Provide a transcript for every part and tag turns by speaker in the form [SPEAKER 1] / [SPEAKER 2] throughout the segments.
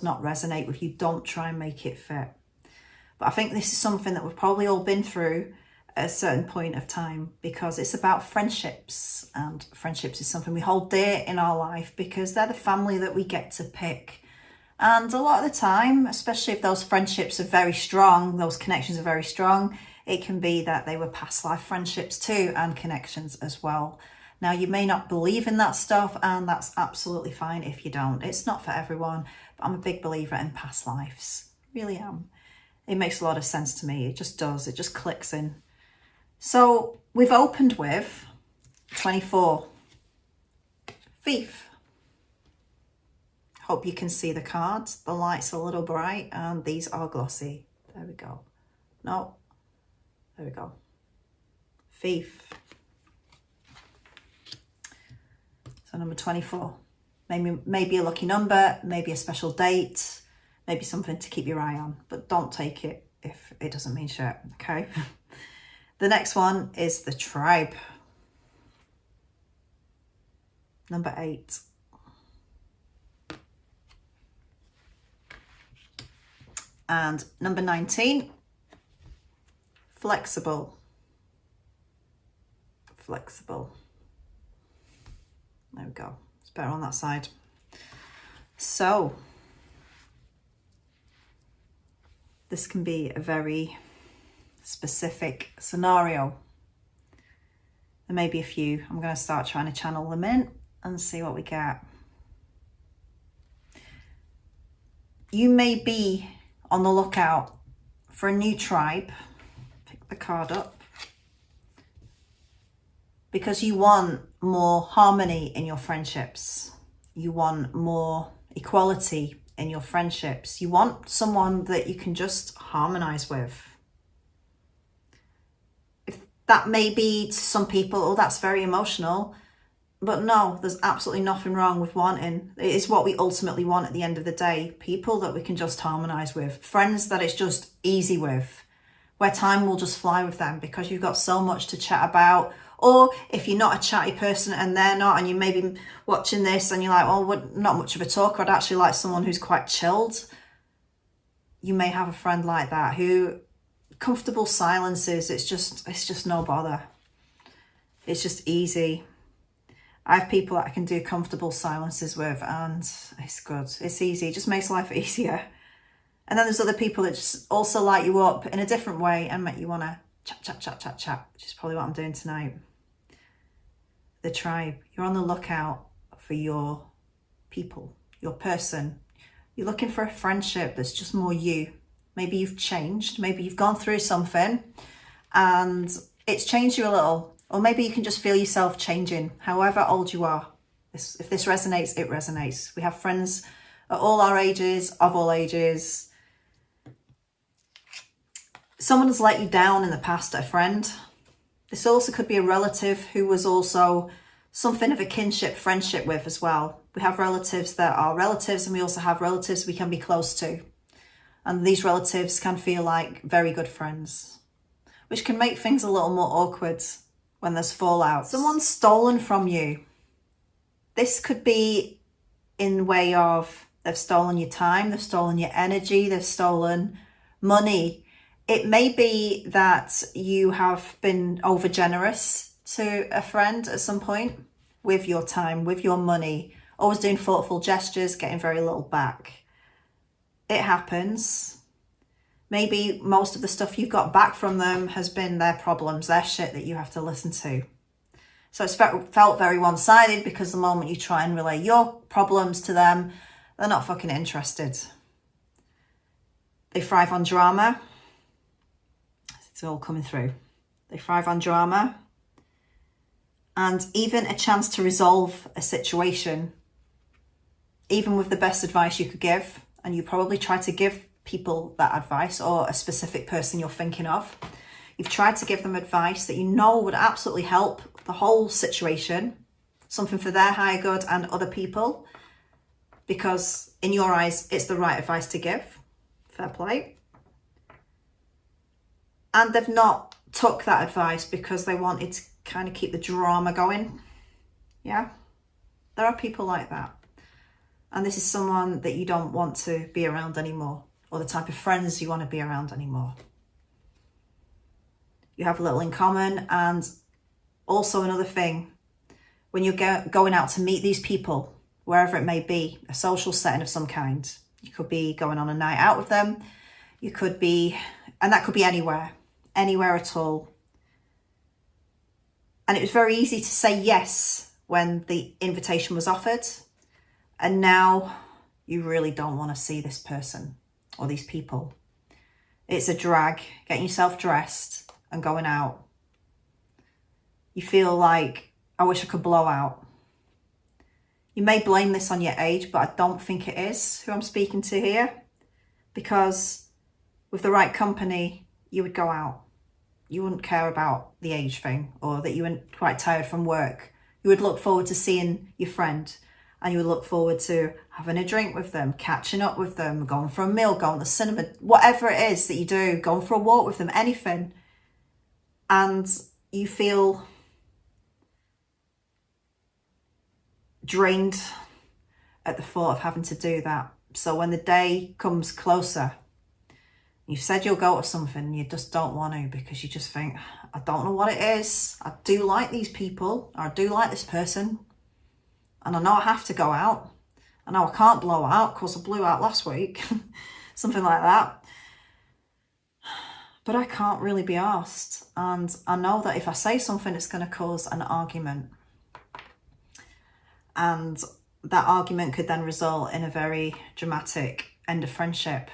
[SPEAKER 1] not resonate with you, don't try and make it fit. But I think this is something that we've probably all been through at a certain point of time, because it's about friendships, and friendships is something we hold dear in our life because they're the family that we get to pick. And a lot of the time, especially if those friendships are very strong, those connections are very strong, it can be that they were past life friendships too, and connections as well. Now, you may not believe in that stuff, and that's absolutely fine if you don't. It's not for everyone, but I'm a big believer in past lives. Really am. It makes a lot of sense to me. It just does. It just clicks in. So we've opened with 24. Thief. Hope you can see the cards. The light's a little bright and these are glossy. There we go. No. There we go. Thief. So number 24. Maybe a lucky number, maybe a special date, maybe something to keep your eye on, but don't take it if it doesn't mean shit, okay? The next one is the tribe. Number 8. And number 19, flexible. Flexible. There we go. It's better on that side. So, this can be a very specific scenario. There may be a few. I'm going to start trying to channel them in and see what we get. You may be on the lookout for a new tribe. Pick the card up. Because you want more harmony in your friendships. You want more equality in your friendships. You want someone that you can just harmonize with. If that may be to some people, oh, that's very emotional. But no, there's absolutely nothing wrong with wanting. It is what we ultimately want at the end of the day. People that we can just harmonize with. Friends that it's just easy with. Where time will just fly with them because you've got so much to chat about. Or if you're not a chatty person and they're not, and you may be watching this and you're like, oh, we're not much of a talker. I'd actually like someone who's quite chilled. You may have a friend like that who comfortable silences. It's just no bother. It's just easy. I have people that I can do comfortable silences with and it's good. It's easy. It just makes life easier. And then there's other people that just also light you up in a different way and make you want to chat, which is probably what I'm doing tonight. The tribe. You're on the lookout for your people, your person. You're looking for a friendship that's just more you. Maybe you've changed. Maybe you've gone through something and it's changed you a little. Or maybe you can just feel yourself changing, however old you are. If this resonates, it resonates. We have friends at all our ages, of all ages. Someone has let you down in the past, a friend. This also could be a relative who was also something of a kinship, friendship with as well. We have relatives that are relatives and we also have relatives we can be close to. And these relatives can feel like very good friends, which can make things a little more awkward when there's fallout. Someone's stolen from you. This could be in way of they've stolen your time, they've stolen your energy, they've stolen money. It may be that you have been over generous to a friend at some point with your time, with your money, always doing thoughtful gestures, getting very little back. It happens. Maybe most of the stuff you've got back from them has been their problems, their shit that you have to listen to. So it's felt very one-sided because the moment you try and relay your problems to them, they're not fucking interested. They thrive on drama. It's all coming through. They thrive on drama. And even a chance to resolve a situation, even with the best advice you could give, and you probably try to give people that advice or a specific person you're thinking of. You've tried to give them advice that you know would absolutely help the whole situation, something for their higher good and other people, because in your eyes, it's the right advice to give. Fair play. And they've not took that advice because they wanted to kind of keep the drama going. Yeah, there are people like that. And this is someone that you don't want to be around anymore, or the type of friends you want to be around anymore. You have little in common. And also another thing, when you're going out to meet these people, wherever it may be, a social setting of some kind, you could be going on a night out with them, you could be, and that could be anywhere at all. And it was very easy to say yes when the invitation was offered. And now you really don't want to see this person or these people. It's a drag, getting yourself dressed and going out. You feel like, I wish I could blow out. You may blame this on your age, but I don't think it is who I'm speaking to here. Because with the right company, you would go out. You wouldn't care about the age thing, or that you were quite tired from work. You would look forward to seeing your friend, and you would look forward to having a drink with them, catching up with them, going for a meal, going to the cinema, whatever it is that you do, going for a walk with them, anything. And you feel drained at the thought of having to do that. So when the day comes closer, you said you'll go to something and you just don't want to, because you just think, I don't know what it is. I do like these people, or I do like this person, and I know I have to go out. I know I can't blow out because I blew out last week, something like that. But I can't really be arsed. And I know that if I say something, it's going to cause an argument. And that argument could then result in a very dramatic end of friendship.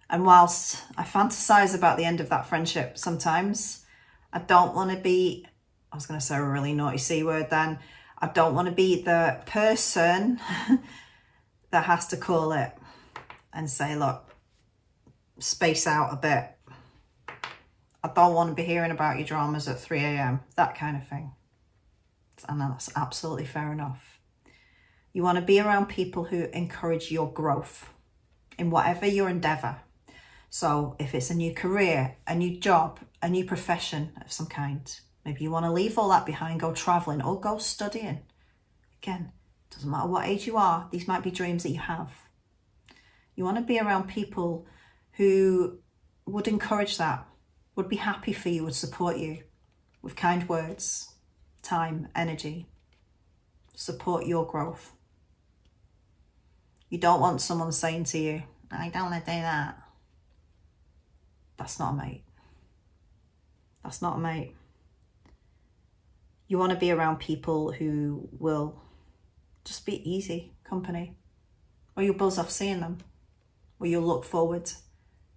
[SPEAKER 1] And whilst I fantasize about the end of that friendship sometimes, I don't want to be, I was going to say a really naughty C word then, I don't want to be the person that has to call it and say, look, space out a bit. I don't want to be hearing about your dramas at 3 a.m, that kind of thing. And that's absolutely fair enough. You want to be around people who encourage your growth in whatever your endeavour. So if it's a new career, a new job, a new profession of some kind, maybe you want to leave all that behind, go travelling or go studying. Again, doesn't matter what age you are, these might be dreams that you have. You want to be around people who would encourage that, would be happy for you, would support you with kind words, time, energy, support your growth. You don't want someone saying to you, I don't want to do that. That's not a mate. That's not a mate. You want to be around people who will just be easy company, or you'll buzz off seeing them, or you'll look forward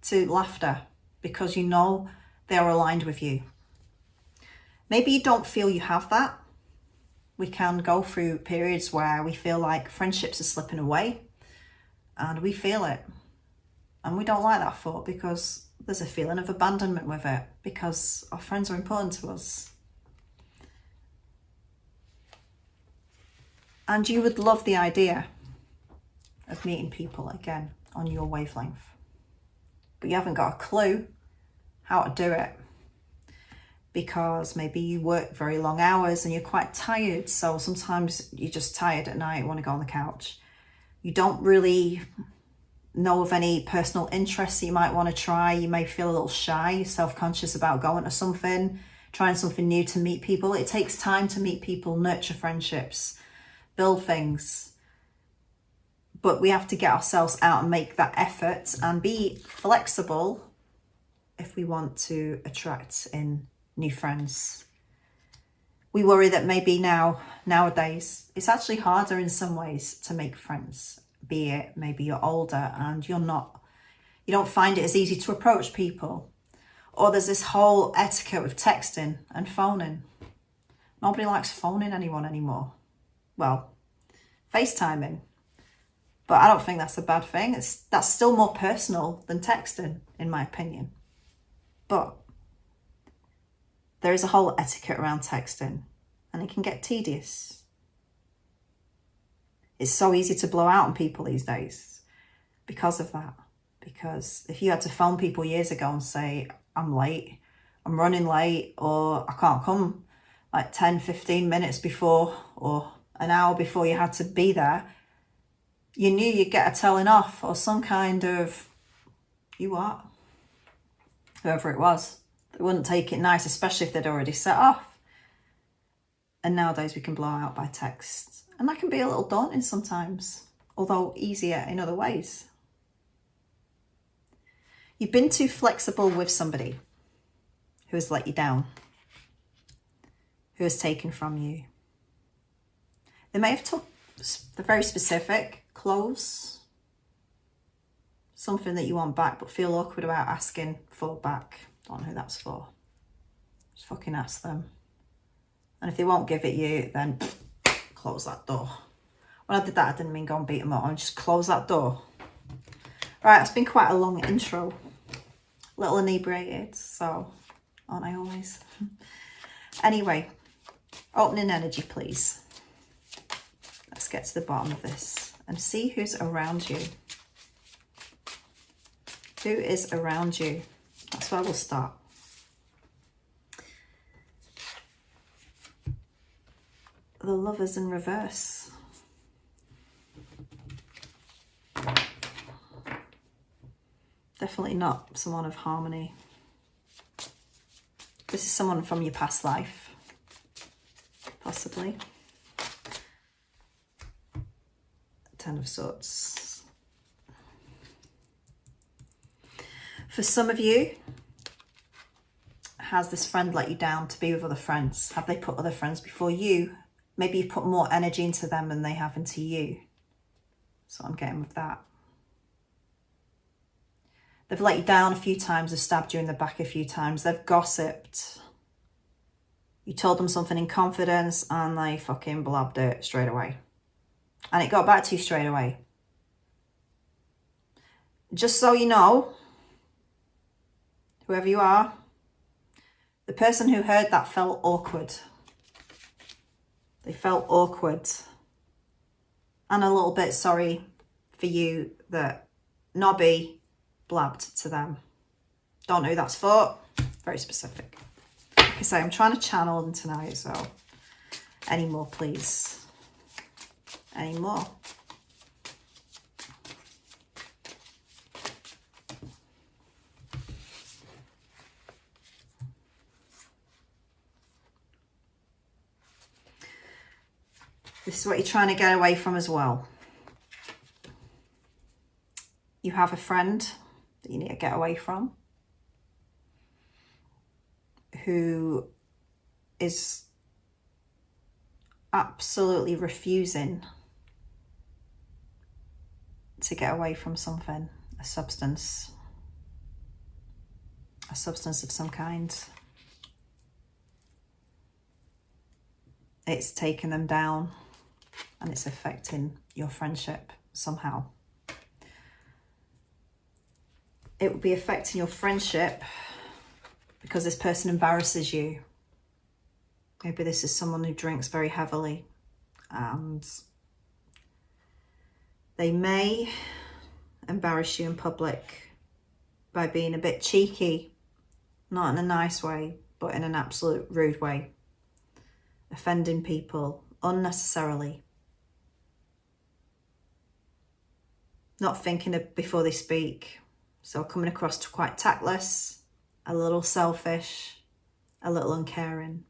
[SPEAKER 1] to laughter because you know they're aligned with you. Maybe you don't feel you have that. We can go through periods where we feel like friendships are slipping away, and we feel it. And we don't like that thought because there's a feeling of abandonment with it, because our friends are important to us. And you would love the idea of meeting people again on your wavelength, but you haven't got a clue how to do it, because maybe you work very long hours and you're quite tired. So sometimes you're just tired at night, want to go on the couch. You don't really know of any personal interests that you might want to try. You may feel a little shy, self-conscious about going to something, trying something new to meet people. It takes time to meet people, nurture friendships, build things. But we have to get ourselves out and make that effort and be flexible if we want to attract in new friends. We worry that maybe nowadays, it's actually harder in some ways to make friends, be it maybe you're older and you don't find it as easy to approach people. Or there's this whole etiquette with texting and phoning. Nobody likes phoning anyone anymore. Well, FaceTiming. But I don't think that's a bad thing. That's still more personal than texting, in my opinion. But there is a whole etiquette around texting, and it can get tedious. It's so easy to blow out on people these days because of that. Because if you had to phone people years ago and say, I'm late, I'm running late, or I can't come like 10, 15 minutes before, or an hour before you had to be there, You knew you'd get a telling off or some kind of, you what? Whoever it was. They wouldn't take it nice, especially if they'd already set off. And nowadays we can blow out by text. And that can be a little daunting sometimes, although easier in other ways. You've been too flexible with somebody who has let you down, who has taken from you. They may have took the very specific clothes, something that you want back, but feel awkward about asking for back. Don't know who that's for. Just fucking ask them. And if they won't give it you, then close that door. When I did that, I didn't mean go and beat them up. I just close that door. Right, it's been quite a long intro. A little inebriated, so aren't I always? Anyway, opening energy, please. Let's get to the bottom of this and see who's around you. Who is around you? That's where we'll start. The Lovers in reverse. Definitely not someone of harmony. This is someone from your past life, possibly. Ten of Swords. For some of you, has this friend let you down to be with other friends? Have they put other friends before you? Maybe you've put more energy into them than they have into you. So I'm getting with that. They've let you down a few times. They've stabbed you in the back a few times. They've gossiped. You told them something in confidence and they fucking blabbed it straight away. And it got back to you straight away. Just so you know, whoever you are, the person who heard that felt awkward. They felt awkward. And a little bit sorry for you that Nobby blabbed to them. Don't know who that's for. Very specific. Like I say, I'm trying to channel them tonight, so any more, please. Any more? This is what you're trying to get away from as well. You have a friend that you need to get away from, who is absolutely refusing to get away from something, a substance of some kind. It's taken them down and it's affecting your friendship somehow. It will be affecting your friendship because this person embarrasses you. Maybe this is someone who drinks very heavily and they may embarrass you in public by being a bit cheeky, not in a nice way, but in an absolute rude way, offending people unnecessarily, not thinking of before they speak. So coming across quite tactless, a little selfish, a little uncaring.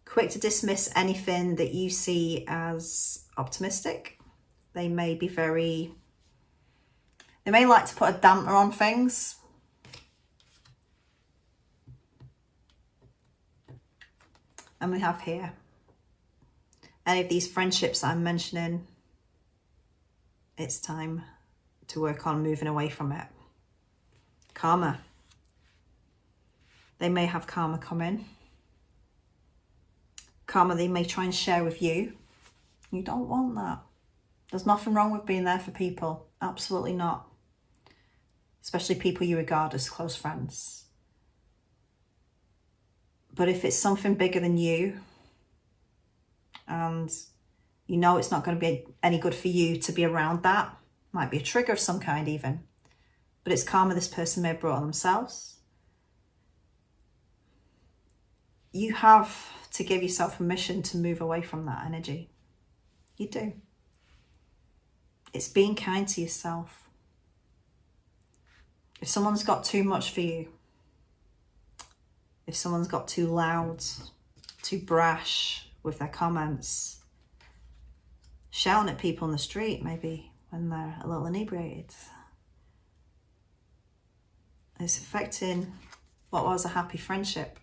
[SPEAKER 1] Quick to dismiss anything that you see as optimistic. They may like to put a damper on things. And we have here, any of these friendships that I'm mentioning, it's time to work on moving away from it. Karma. They may have karma come in. Karma they may try and share with you. You don't want that. There's nothing wrong with being there for people. Absolutely not. Especially people you regard as close friends. But if it's something bigger than you, and you know it's not going to be any good for you to be around that, might be a trigger of some kind even, but it's karma this person may have brought on themselves. You have to give yourself permission to move away from that energy. You do. It's being kind to yourself. If someone's got too much for you, if someone's got too loud, too brash with their comments, shouting at people in the street maybe when they're a little inebriated, it's affecting what was a happy friendship.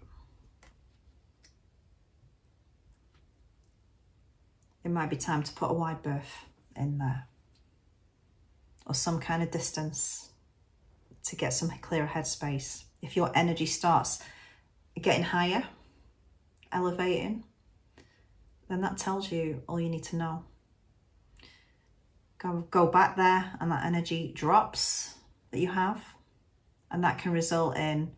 [SPEAKER 1] It might be time to put a wide berth in there, or some kind of distance to get some clearer headspace. If your energy starts getting higher, elevating, then that tells you all you need to know. Go back there and that energy drops that you have, and that can result in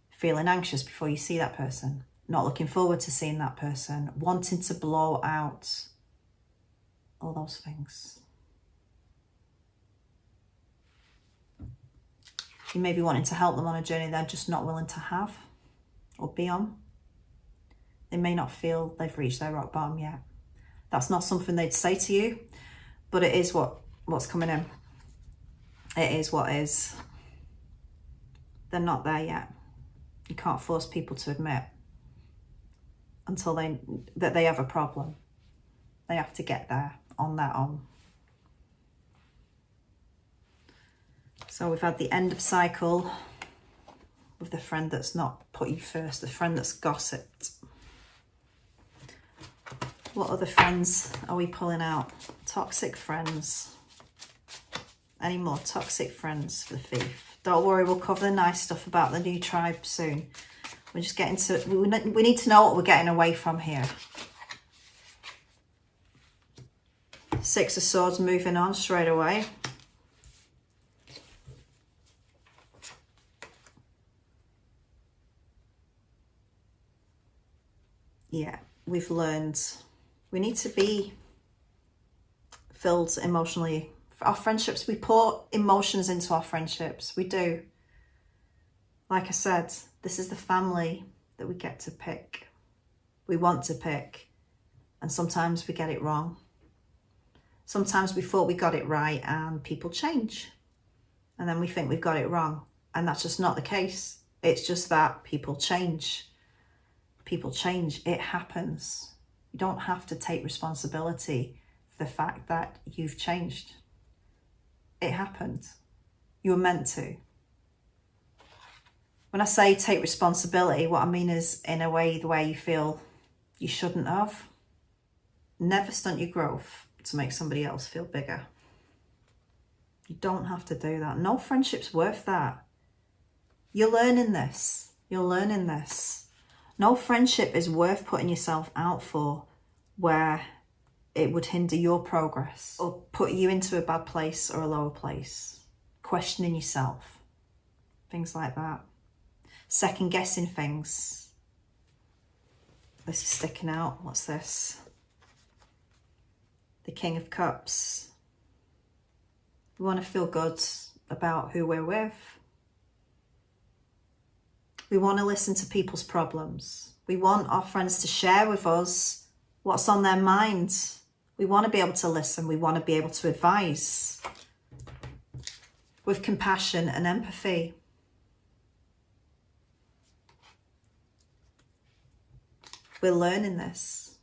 [SPEAKER 1] feeling anxious before you see that person, not looking forward to seeing that person, wanting to blow out, all those things. You may be wanting to help them on a journey they're just not willing to have or be on. They may not feel they've reached their rock bottom yet. That's not something they'd say to you, but it is what's coming in. It is what is. They're not there yet. You can't force people to admit until that they have a problem. They have to get there on their own. So we've had the end of cycle with the friend that's not put you first, the friend that's gossiped. What other friends are we pulling out? Toxic friends. Any more toxic friends for the thief? Don't worry, we'll cover the nice stuff about the new tribe soon. We're just getting to, we need to know what we're getting away from here. Six of Swords moving on straight away. Yeah, we've learned we need to be filled emotionally. Our friendships, we pour emotions into our friendships. We do. Like I said, this is the family that we get to pick. We want to pick. And sometimes we get it wrong. Sometimes we thought we got it right and people change. And then we think we've got it wrong. And that's just not the case. It's just that people change. People change. It happens. You don't have to take responsibility for the fact that you've changed. It happened. You were meant to. When I say take responsibility, what I mean is in a way the way you feel you shouldn't have. Never stunt your growth to make somebody else feel bigger. You don't have to do that. No friendship's worth that. You're learning this. You're learning this. No friendship is worth putting yourself out for where it would hinder your progress or put you into a bad place or a lower place. Questioning yourself. Things like that. Second guessing things. This is sticking out. What's this? The King of Cups. We want to feel good about who we're with. We want to listen to people's problems. We want our friends to share with us what's on their minds. We want to be able to listen. We want to be able to advise with compassion and empathy. We're learning this.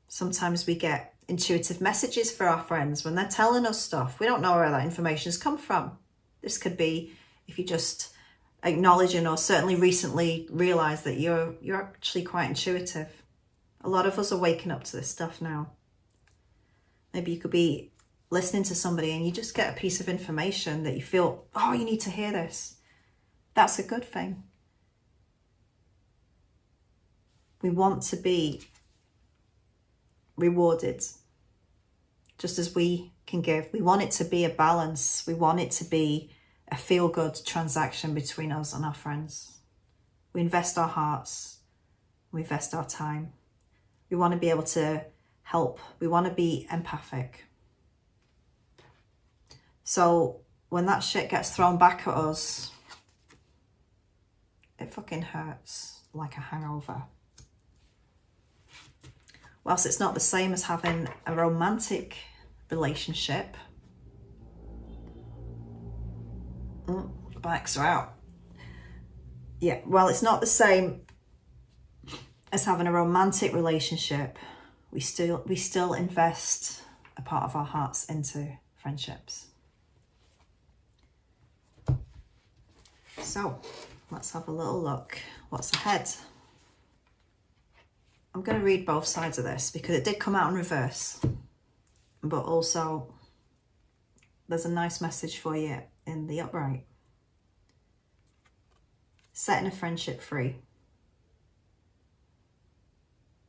[SPEAKER 1] Sometimes we get intuitive messages for our friends when they're telling us stuff. We don't know where that information has come from. This could be if you just acknowledging or certainly recently realised that you're actually quite intuitive. A lot of us are waking up to this stuff now. Maybe you could be listening to somebody and you just get a piece of information that you feel, oh, you need to hear this. That's a good thing. We want to be rewarded just as we can give. We want it to be a balance. We want it to be a feel-good transaction between us and our friends. We invest our hearts. We invest our time. We want to be able to help. We want to be empathic. So when that shit gets thrown back at us, it fucking hurts like a hangover. whilst it's not the same as having a romantic relationship, bikes are out. Yeah, well, it's not the same as having a romantic relationship. We still invest a part of our hearts into friendships. So let's have a little look. What's ahead? I'm going to read both sides of this because it did come out in reverse, but also there's a nice message for you in the upright. Setting a friendship free.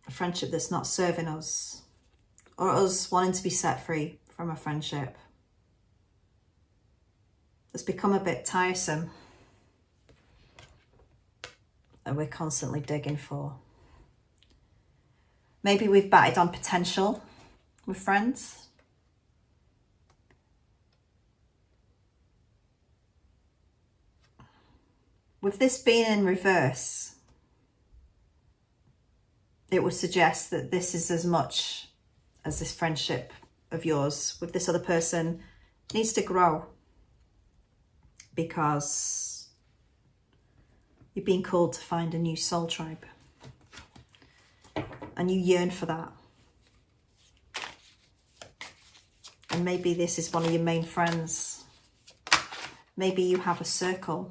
[SPEAKER 1] A friendship that's not serving us, or us wanting to be set free from a friendship that's become a bit tiresome and we're constantly digging for. Maybe we've batted on potential with friends. With this being in reverse, it would suggest that this is as much as this friendship of yours with this other person needs to grow, because you're being called to find a new soul tribe and you yearn for that. And maybe this is one of your main friends. Maybe you have a circle.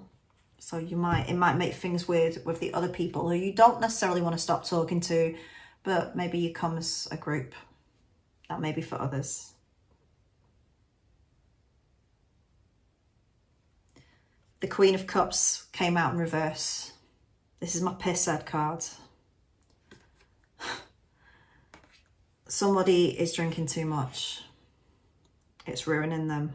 [SPEAKER 1] So it might make things weird with the other people who you don't necessarily want to stop talking to, but maybe you come as a group. That may be for others. The Queen of Cups came out in reverse. This is my pisshead card. Somebody is drinking too much. It's ruining them.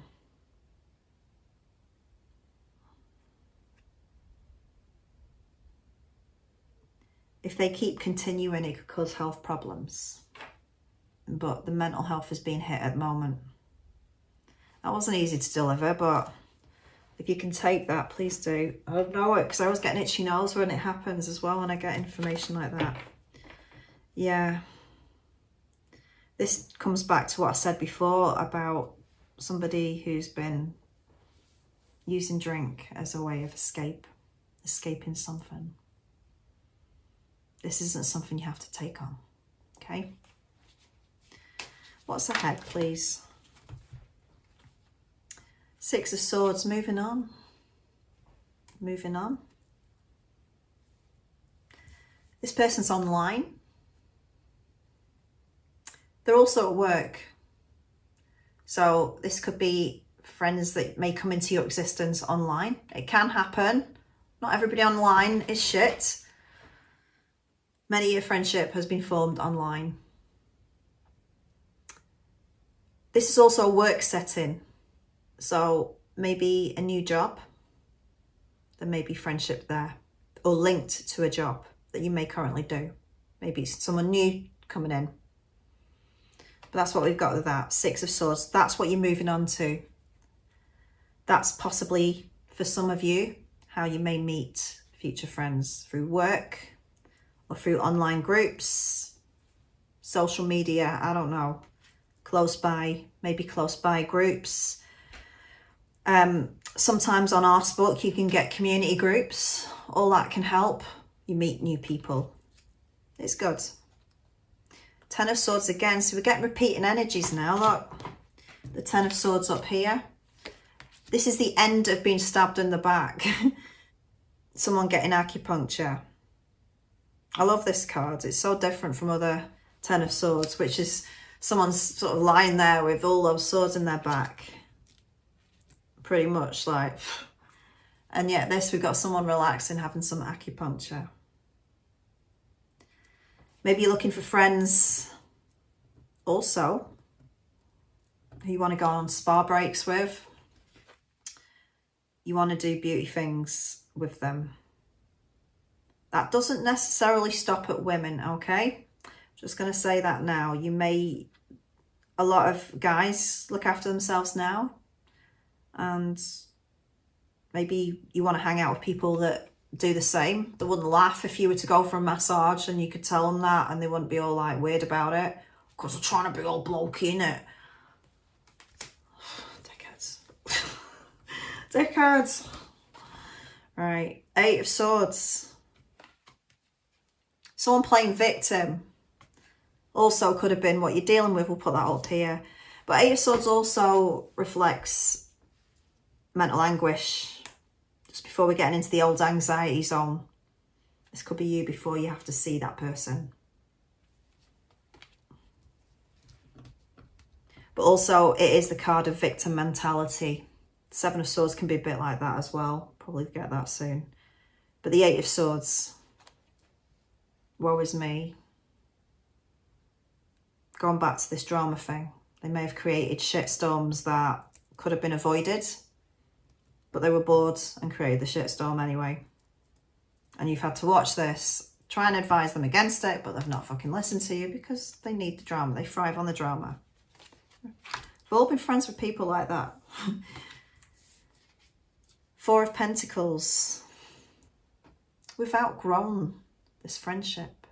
[SPEAKER 1] If they keep continuing, it could cause health problems. But the mental health is being hit at the moment. That wasn't easy to deliver, but if you can take that, please do. I don't know it, because I was getting itchy nose when it happens as well, when I get information like that. Yeah. This comes back to what I said before about somebody who's been using drink as a way of escaping something. This isn't something you have to take on, okay? What's ahead, please? Six of Swords, moving on. Moving on. This person's online. They're also at work. So this could be friends that may come into your existence online. It can happen. Not everybody online is shit. Many of your friendship has been formed online. This is also a work setting. So maybe a new job. There may be friendship there, or linked to a job that you may currently do. Maybe someone new coming in. But that's what we've got with that. Six of Swords. That's what you're moving on to. That's possibly, for some of you, how you may meet future friends, through work or through online groups, social media, I don't know, close by, maybe close by groups. Sometimes on Arsebook you can get community groups. All that can help. You meet new people. It's good. Ten of Swords again. So we're getting repeating energies now. Look, the Ten of Swords up here. This is the end of being stabbed in the back. Someone getting acupuncture. I love this card. It's so different from other Ten of Swords, which is someone's sort of lying there with all those swords in their back. Pretty much like, and yet this, we've got someone relaxing, having some acupuncture. Maybe you're looking for friends also who you want to go on spa breaks with. You want to do beauty things with them. That doesn't necessarily stop at women, okay? Just going to say that now. A lot of guys look after themselves now. And maybe you want to hang out with people that do the same. They wouldn't laugh if you were to go for a massage and you could tell them that, and they wouldn't be all like weird about it because they're trying to be all blokey, innit? Dickheads. Dickheads. Right, 8 of Swords. Someone playing victim also could have been what you're dealing with. We'll put that up here. But 8 of Swords also reflects mental anguish. Just before we're getting into the old anxiety zone. This could be you before you have to see that person. But also, it is the card of victim mentality. 7 of Swords can be a bit like that as well. Probably get that soon. But the 8 of Swords, woe is me. Going back to this drama thing. They may have created shitstorms that could have been avoided, but they were bored and created the shitstorm anyway. And you've had to watch this, try and advise them against it, but they've not fucking listened to you because they need the drama. They thrive on the drama. We've all been friends with people like that. 4 of Pentacles. We've outgrown this friendship.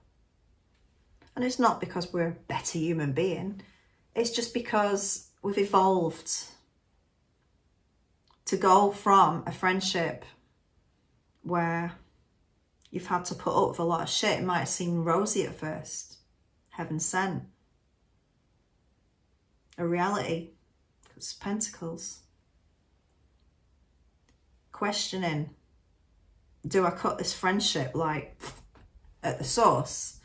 [SPEAKER 1] And it's not because we're a better human being. It's just because we've evolved to go from a friendship where you've had to put up with a lot of shit. It might seem rosy at first. Heaven sent. A reality. It's Pentacles. Questioning. Do I cut this friendship like at the source?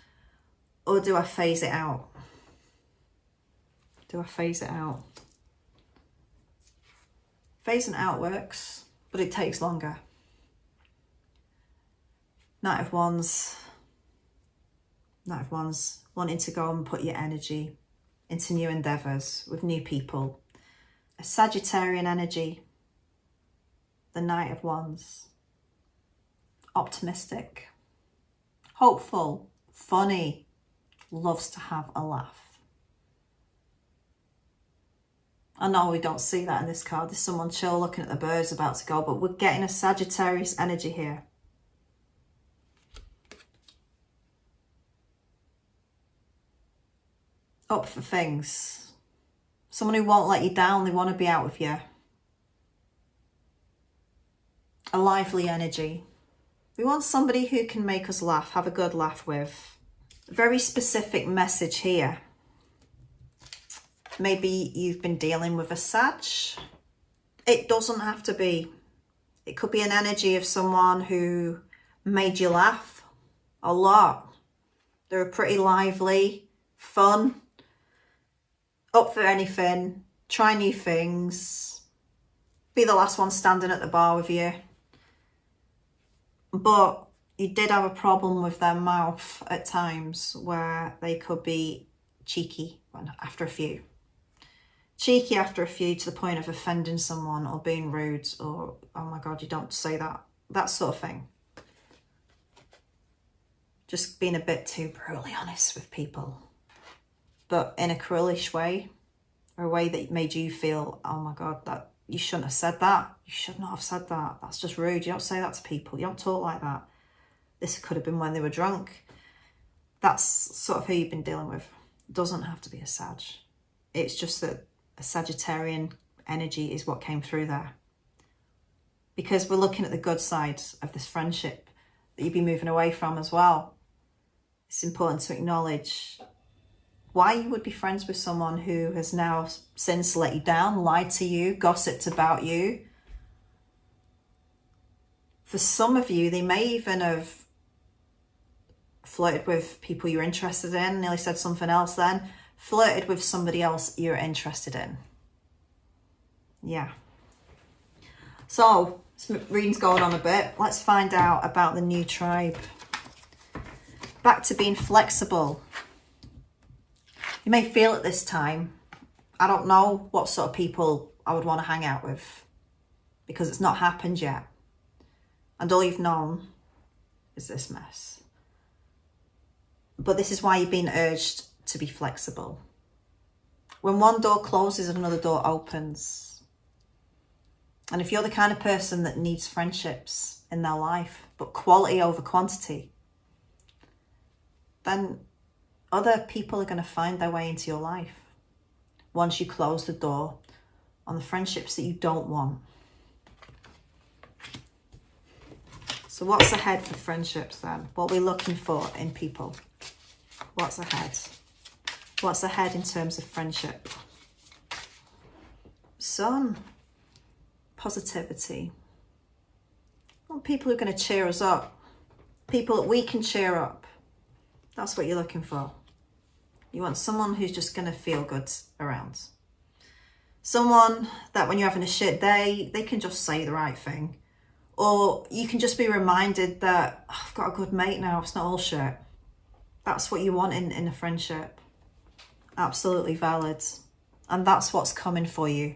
[SPEAKER 1] Or do I phase it out? Do I phase it out? Phasing out works, but it takes longer. Knight of Wands. Knight of Wands, wanting to go and put your energy into new endeavours with new people. A Sagittarian energy. The Knight of Wands. Optimistic. Hopeful. Funny. Loves to have a laugh. I know we don't see that in this card. There's someone chill looking at the birds about to go, but we're getting a Sagittarius energy here. Up for things. Someone who won't let you down. They want to be out with you. A lively energy. We want somebody who can make us laugh, have a good laugh with. A very specific message here. Maybe you've been dealing with a Sag. It doesn't have to be. It could be an energy of someone who made you laugh a lot. They're pretty lively, fun, up for anything, try new things, be the last one standing at the bar with you. But you did have a problem with their mouth at times where they could be cheeky after a few. Cheeky after a few to the point of offending someone or being rude or, oh my God, you don't say that. That sort of thing. Just being a bit too brutally honest with people. But in a cruelish way. Or a way that made you feel, oh my God, that you shouldn't have said that. You should not have said that. That's just rude. You don't say that to people. You don't talk like that. This could have been when they were drunk. That's sort of who you've been dealing with. It doesn't have to be a Sag. It's just that a Sagittarian energy is what came through there. Because we're looking at the good side of this friendship that you'd be moving away from as well. It's important to acknowledge why you would be friends with someone who has now since let you down, lied to you, gossiped about you. For some of you, they may even have flirted with people you're interested in, nearly said something else then, flirted with somebody else you're interested in. Yeah. So, this reading's going on a bit. Let's find out about the new tribe. Back to being flexible. You may feel at this time, I don't know what sort of people I would want to hang out with because it's not happened yet. And all you've known is this mess. But this is why you're being urged to be flexible. When one door closes, another door opens. And if you're the kind of person that needs friendships in their life, but quality over quantity, then other people are going to find their way into your life once you close the door on the friendships that you don't want. So what's ahead for friendships then? What we're looking for in people? What's ahead? What's ahead in terms of friendship? Sun. Positivity. I want people who are going to cheer us up. People that we can cheer up. That's what you're looking for. You want someone who's just going to feel good around. Someone that when you're having a shit day, they can just say the right thing. Or you can just be reminded that, oh, I've got a good mate now, it's not all shit. That's what you want in a friendship. Absolutely valid. And that's what's coming for you.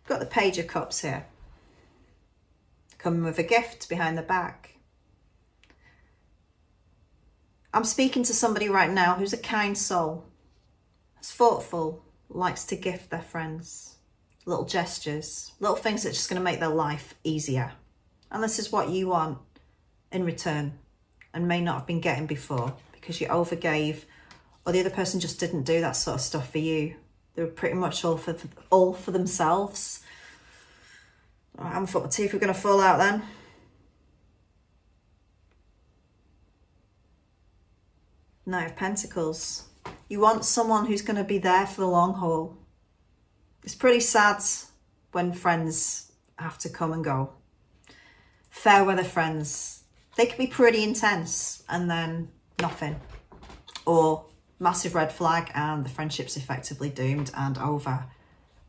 [SPEAKER 1] Got the Page of Cups here. Coming with a gift behind the back. I'm speaking to somebody right now who's a kind soul, is thoughtful, likes to gift their friends little gestures, little things that's just going to make their life easier. And this is what you want in return and may not have been getting before because you overgave or the other person just didn't do that sort of stuff for you. They were pretty much all for themselves. I haven't thought my teeth were going to fall out then. Knight of Pentacles. You want someone who's going to be there for the long haul. It's pretty sad when friends have to come and go. Fair weather friends. They can be pretty intense and then nothing. Or massive red flag and the friendship's effectively doomed and over.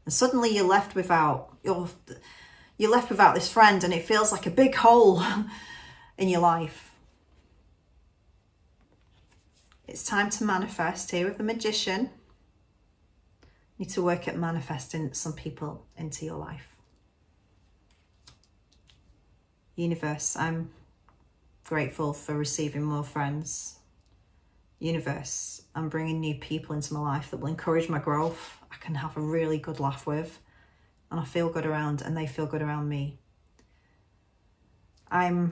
[SPEAKER 1] And suddenly you're left without this friend and it feels like a big hole in your life. It's time to manifest here with the Magician. You need to work at manifesting some people into your life. Universe, I'm grateful for receiving more friends. Universe, I'm bringing new people into my life that will encourage my growth. I can have a really good laugh with and I feel good around and they feel good around me. I'm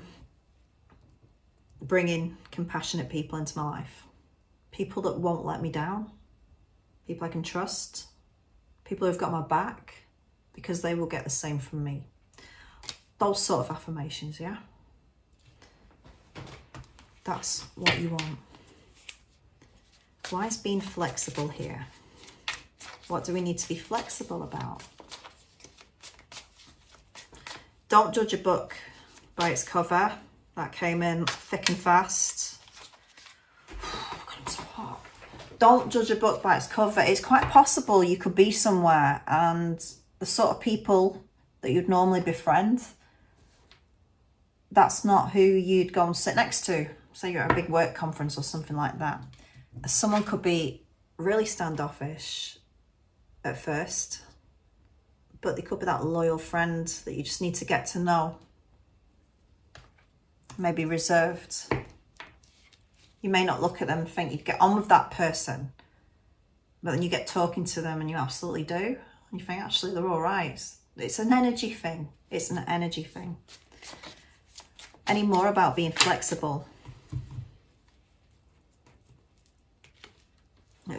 [SPEAKER 1] bringing compassionate people into my life. People that won't let me down. People I can trust. People who've got my back because they will get the same from me. Those sort of affirmations, yeah? That's what you want. Why is being flexible here? What do we need to be flexible about? Don't judge a book by its cover. That came in thick and fast. Don't judge a book by its cover. It's quite possible you could be somewhere and the sort of people that you'd normally befriend, that's not who you'd go and sit next to. Say you're at a big work conference or something like that. Someone could be really standoffish at first, but they could be that loyal friend that you just need to get to know. Maybe reserved. You may not look at them and think you'd get on with that person, but then you get talking to them and you absolutely do. And you think, actually, they're all right. It's an energy thing. It's an energy thing. Any more about being flexible?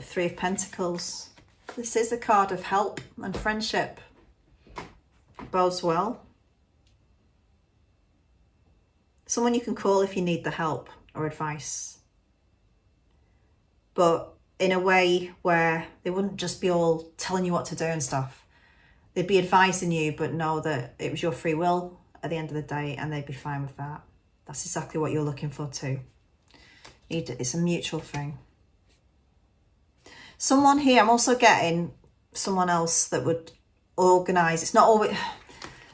[SPEAKER 1] Three of Pentacles. This is a card of help and friendship. Bodes well. Someone you can call if you need the help or advice. But in a way where they wouldn't just be all telling you what to do and stuff. They'd be advising you, but know that it was your free will at the end of the day and they'd be fine with that. That's exactly what you're looking for too. It's a mutual thing. Someone here, I'm also getting someone else that would organise. It's not always,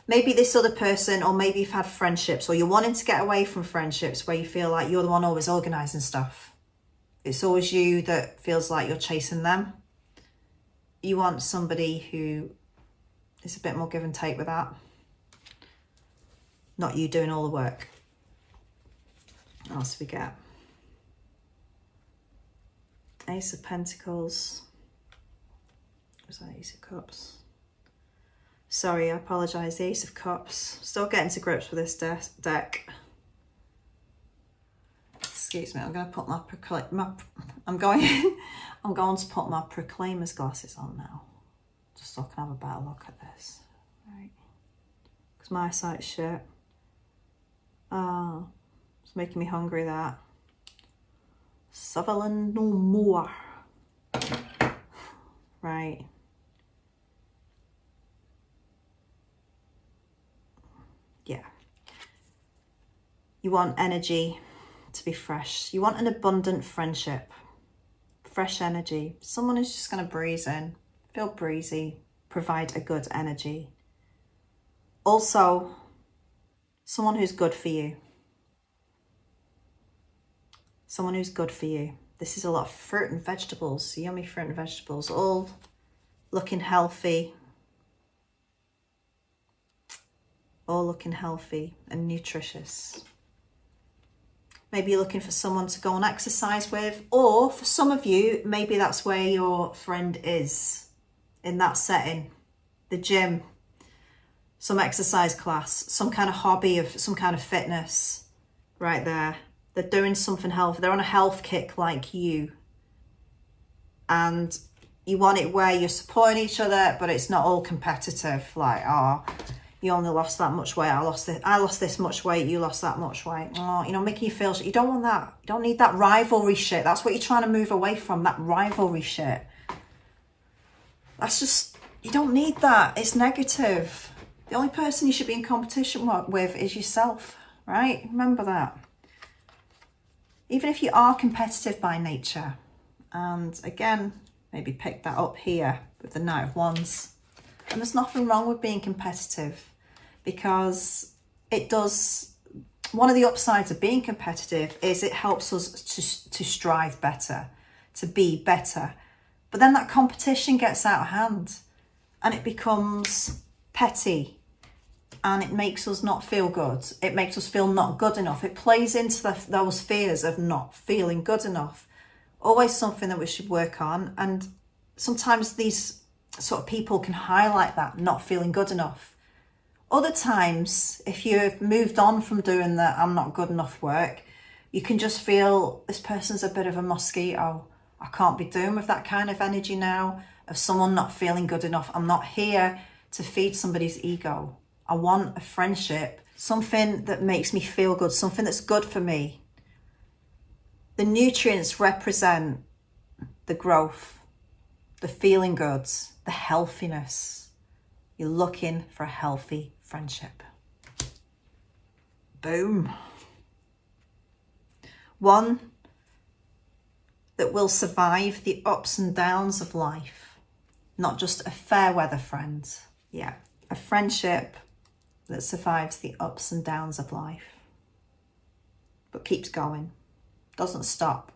[SPEAKER 1] maybe this other person, or maybe you've had friendships or you're wanting to get away from friendships where you feel like you're the one always organising stuff. It's always you that feels like you're chasing them. You want somebody who is a bit more give and take with that. Not you doing all the work. What else do we get? Ace of Pentacles. Was that Ace of Cups? Sorry, I apologise. The Ace of Cups. Still getting to grips with this deck. Excuse me. I'm going to put I'm going to put my Proclaimer's glasses on now, just so I can have a better look at this. Right. Because my sight's shit. Oh, it's making me hungry. That. Sutherland no more. Right. Yeah. You want energy to be fresh. You want an abundant friendship. Fresh energy. Someone who's just going to breeze in, feel breezy, provide a good energy. Also, someone who's good for you. Someone who's good for you. This is a lot of fruit and vegetables, yummy fruit and vegetables, all looking healthy. All looking healthy and nutritious. Maybe you're looking for someone to go and exercise with, or for some of you, maybe that's where your friend is, in that setting. The gym, some exercise class, some kind of hobby of some kind of fitness right there. They're doing something healthy. They're on a health kick like you. And you want it where you're supporting each other, but it's not all competitive. Like, oh, you only lost that much weight. I lost this much weight. You lost that much weight. Oh, you know, making you feel shit. You don't want that. You don't need that rivalry shit. That's what you're trying to move away from, that rivalry shit. That's just, you don't need that. It's negative. The only person you should be in competition with is yourself, right? Remember that. Even if you are competitive by nature, and again, maybe pick that up here with the Knight of Wands. And there's nothing wrong with being competitive, because it does, one of the upsides of being competitive is it helps us to strive better, to be better. But then that competition gets out of hand and it becomes petty, and it makes us not feel good. It makes us feel not good enough. It plays into those fears of not feeling good enough. Always something that we should work on. And sometimes these sort of people can highlight that not feeling good enough. Other times, if you've moved on from doing the I'm not good enough work, you can just feel this person's a bit of a mosquito. I can't be doing with that kind of energy now, of someone not feeling good enough. I'm not here to feed somebody's ego. I want a friendship, something that makes me feel good, something that's good for me. The nutrients represent the growth, the feeling good, the healthiness. You're looking for a healthy friendship. Boom. One that will survive the ups and downs of life. Not just a fair weather friend. Yeah, a friendship that survives the ups and downs of life, but keeps going, doesn't stop.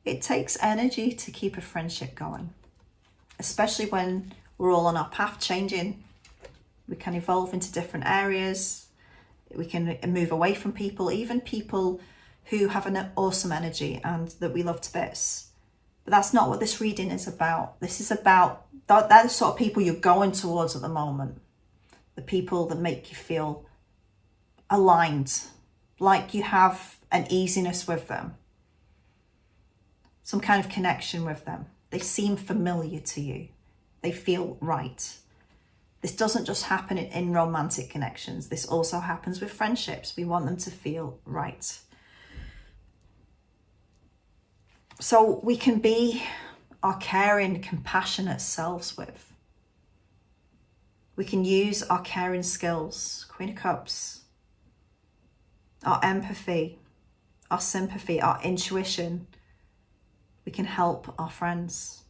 [SPEAKER 1] It takes energy to keep a friendship going, especially when we're all on our path changing. We can evolve into different areas. We can move away from people, even people who have an awesome energy and that we love to bits. But that's not what this reading is about. This is about that sort of people you're going towards at the moment. The people that make you feel aligned, like you have an easiness with them, some kind of connection with them. They seem familiar to you. They feel right. This doesn't just happen in romantic connections. This also happens with friendships. We want them to feel right. So we can be our caring, compassionate selves with. We can use our caring skills, Queen of Cups, our empathy, our sympathy, our intuition. We can help our friends.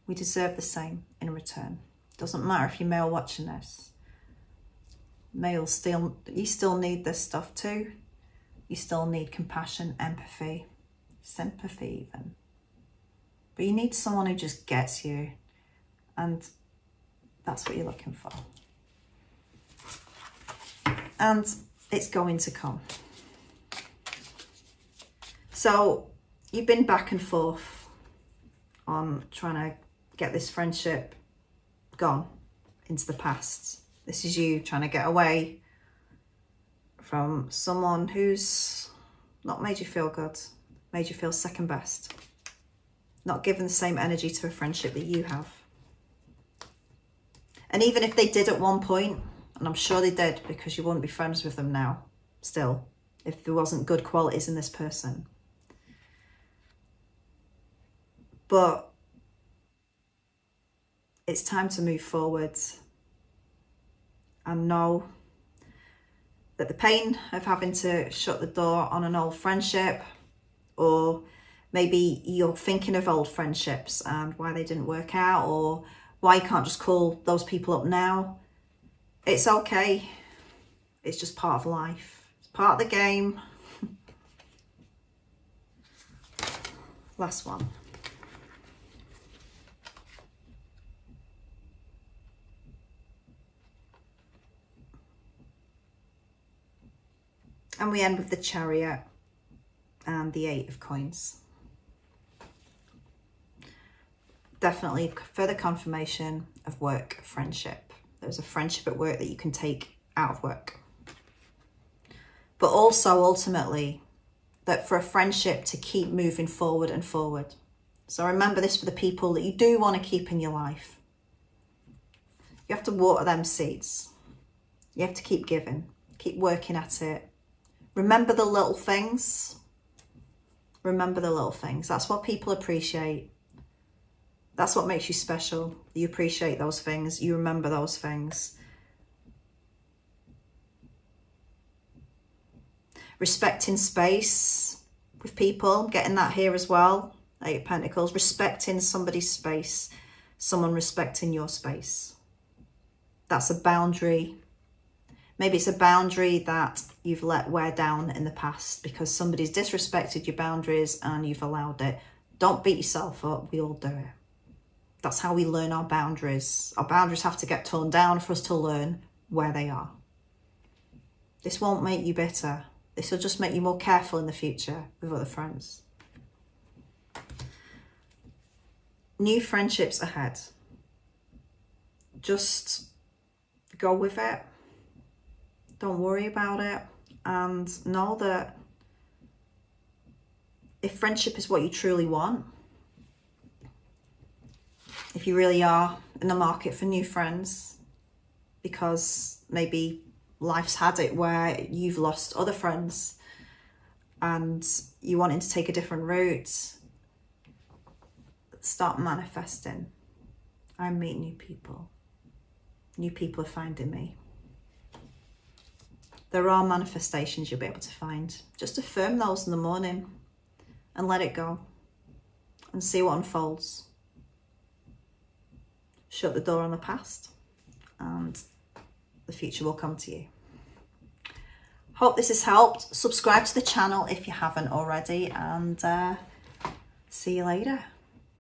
[SPEAKER 1] We deserve the same in return. Doesn't matter if you're male watching this. Male, you still need this stuff too. You still need compassion, empathy, sympathy even. But you need someone who just gets you, and that's what you're looking for. And it's going to come. So you've been back and forth on trying to get this friendship gone into the past. This is you trying to get away from someone who's not made you feel good, made you feel second best, not given the same energy to a friendship that you have. And even if they did at one point, and I'm sure they did, because you wouldn't be friends with them now, still, if there wasn't good qualities in this person. But it's time to move forward and know that the pain of having to shut the door on an old friendship, or maybe you're thinking of old friendships and why they didn't work out, or why you can't just call those people up now. It's okay. It's just part of life. It's part of the game. Last one. And we end with the Chariot and the 8 of Coins. Definitely further confirmation of work, friendship. There's a friendship at work that you can take out of work. But also ultimately that for a friendship to keep moving forward and forward. So remember this for the people that you do want to keep in your life. You have to water them seeds. You have to keep giving, keep working at it. Remember the little things. Remember the little things. That's what people appreciate. That's what makes you special. You appreciate those things. You remember those things. Respecting space with people. Getting that here as well. 8 of Pentacles. Respecting somebody's space. Someone respecting your space. That's a boundary. Maybe it's a boundary that you've let wear down in the past because somebody's disrespected your boundaries and you've allowed it. Don't beat yourself up. We all do it. That's how we learn our boundaries. Our boundaries have to get torn down for us to learn where they are. This won't make you bitter. This will just make you more careful in the future with other friends. New friendships ahead. Just go with it. Don't worry about it. And know that if friendship is what you truly want, if you really are in the market for new friends, because maybe life's had it where you've lost other friends and you wanting to take a different route, start manifesting. I meet new people. New people are finding me. There are manifestations you'll be able to find. Just affirm those in the morning and let it go and see what unfolds. Shut the door on the past and the future will come to you. Hope this has helped. Subscribe to the channel if you haven't already, and see you later.